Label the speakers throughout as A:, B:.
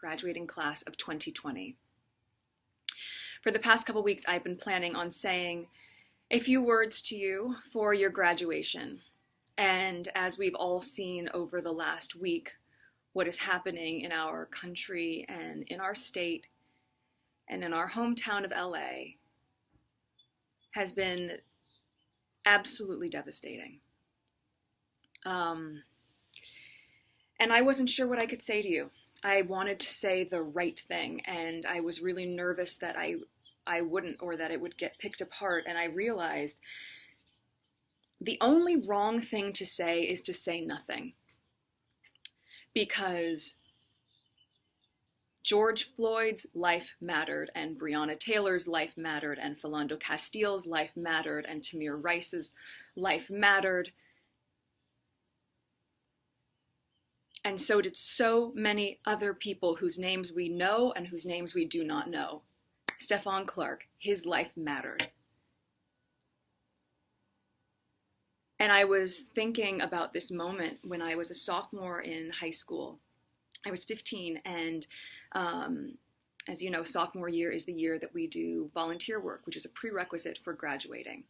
A: graduating class of 2020. For the past couple weeks, I've been planning on saying a few words to you for your graduation. And as we've all seen over the last week, what is happening in our country and in our state and in our hometown of LA has been absolutely devastating. And I wasn't sure what I could say to you. I wanted to say the right thing, and I was really nervous that I wouldn't, or that it would get picked apart. And I realized the only wrong thing to say is to say nothing. Because George Floyd's life mattered, and Breonna Taylor's life mattered, and Philando Castile's life mattered, and Tamir Rice's life mattered. And so did so many other people whose names we know and whose names we do not know. Stephon Clark, his life mattered. And I was thinking about this moment when I was a sophomore in high school. I was 15, and as you know, sophomore year is the year that we do volunteer work, which is a prerequisite for graduating.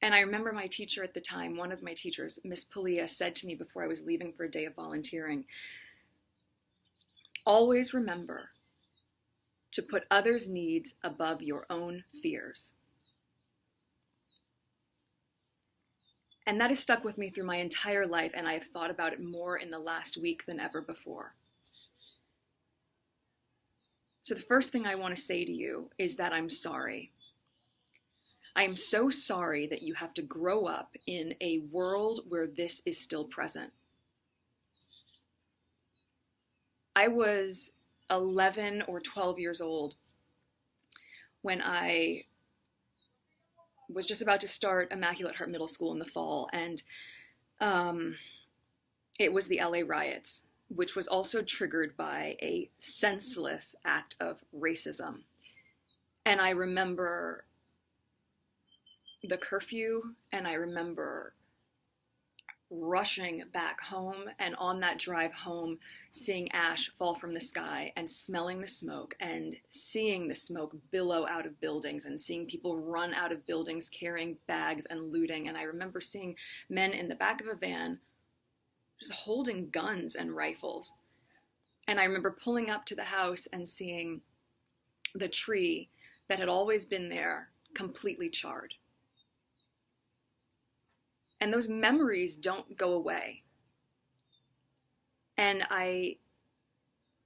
A: And I remember my teacher at the time, one of my teachers, Miss Palia, said to me before I was leaving for a day of volunteering, always remember to put others' needs above your own fears. And that has stuck with me through my entire life, and I have thought about it more in the last week than ever before. So the first thing I want to say to you is that I'm sorry. I am so sorry that you have to grow up in a world where this is still present. I was 11 or 12 years old when I was just about to start Immaculate Heart Middle School in the fall, and it was the LA riots, which was also triggered by a senseless act of racism. And I remember the curfew, and I remember rushing back home, and on that drive home, seeing ash fall from the sky and smelling the smoke and seeing the smoke billow out of buildings and seeing people run out of buildings carrying bags and looting. And I remember seeing men in the back of a van just holding guns and rifles. And I remember pulling up to the house and seeing the tree that had always been there completely charred. And those memories don't go away. And I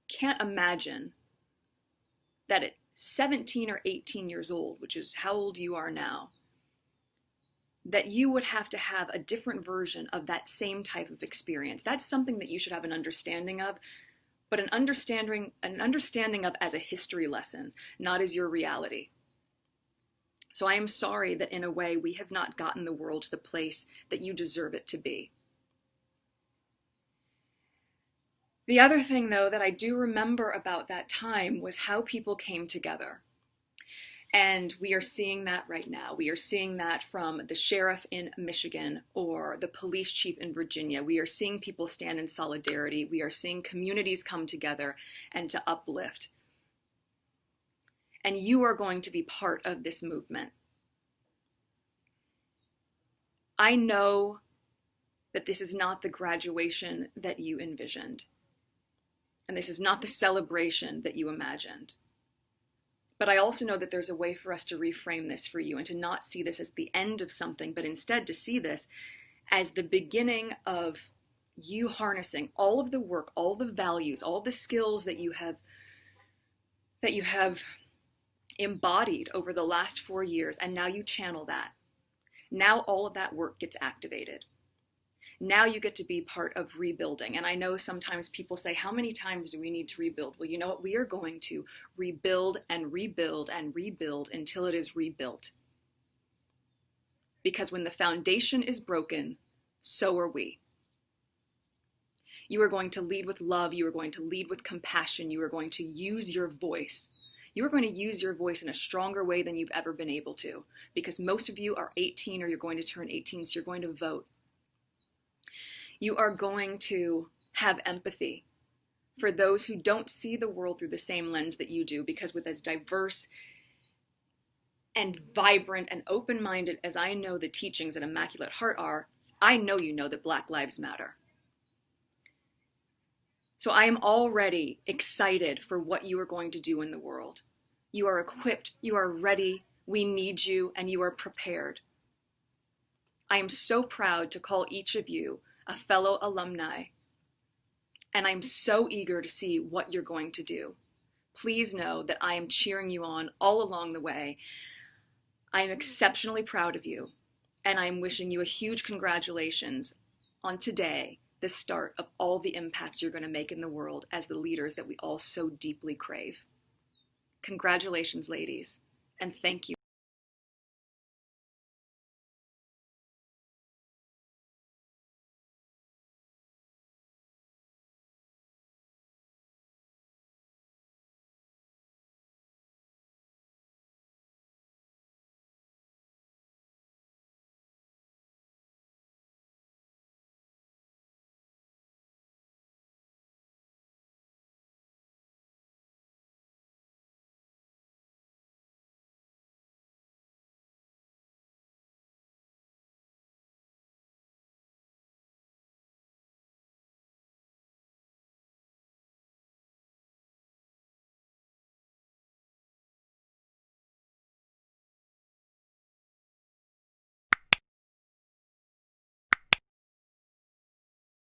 A: can't imagine that at 17 or 18 years old, which is how old you are now, that you would have to have a different version of that same type of experience. That's something that you should have an understanding of, but an understanding of as a history lesson, not as your reality. So I am sorry that in a way we have not gotten the world to the place that you deserve it to be. The other thing, though, that I do remember about that time was how people came together. And we are seeing that right now. We are seeing that from the sheriff in Michigan or the police chief in Virginia. We are seeing people stand in solidarity. We are seeing communities come together and to uplift. And you are going to be part of this movement. I know that this is not the graduation that you envisioned. And this is not the celebration that you imagined. But I also know that there's a way for us to reframe this for you and to not see this as the end of something, but instead to see this as the beginning of you harnessing all of the work, all the values, all the skills that you have embodied over the last 4 years, and now you channel that. Now all of that work gets activated. Now you get to be part of rebuilding. And I know sometimes people say, how many times do we need to rebuild? Well, you know what? We are going to rebuild and rebuild and rebuild until it is rebuilt. Because when the foundation is broken, so are we. You are going to lead with love. You are going to lead with compassion. You are going to use your voice. You are going to use your voice in a stronger way than you've ever been able to. Because most of you are 18 or you're going to turn 18, so you're going to vote. You are going to have empathy for those who don't see the world through the same lens that you do, because with as diverse and vibrant and open-minded as I know the teachings at Immaculate Heart are, I know you know that Black Lives Matter. So I am already excited for what you are going to do in the world. You are equipped, you are ready, we need you, and you are prepared. I am so proud to call each of you a fellow alumni, and I'm so eager to see what you're going to do. Please know that I am cheering you on all along the way. I am exceptionally proud of you, and I am wishing you a huge congratulations on today, the start of all the impact you're going to make in the world as the leaders that we all so deeply crave. Congratulations, ladies, and thank you.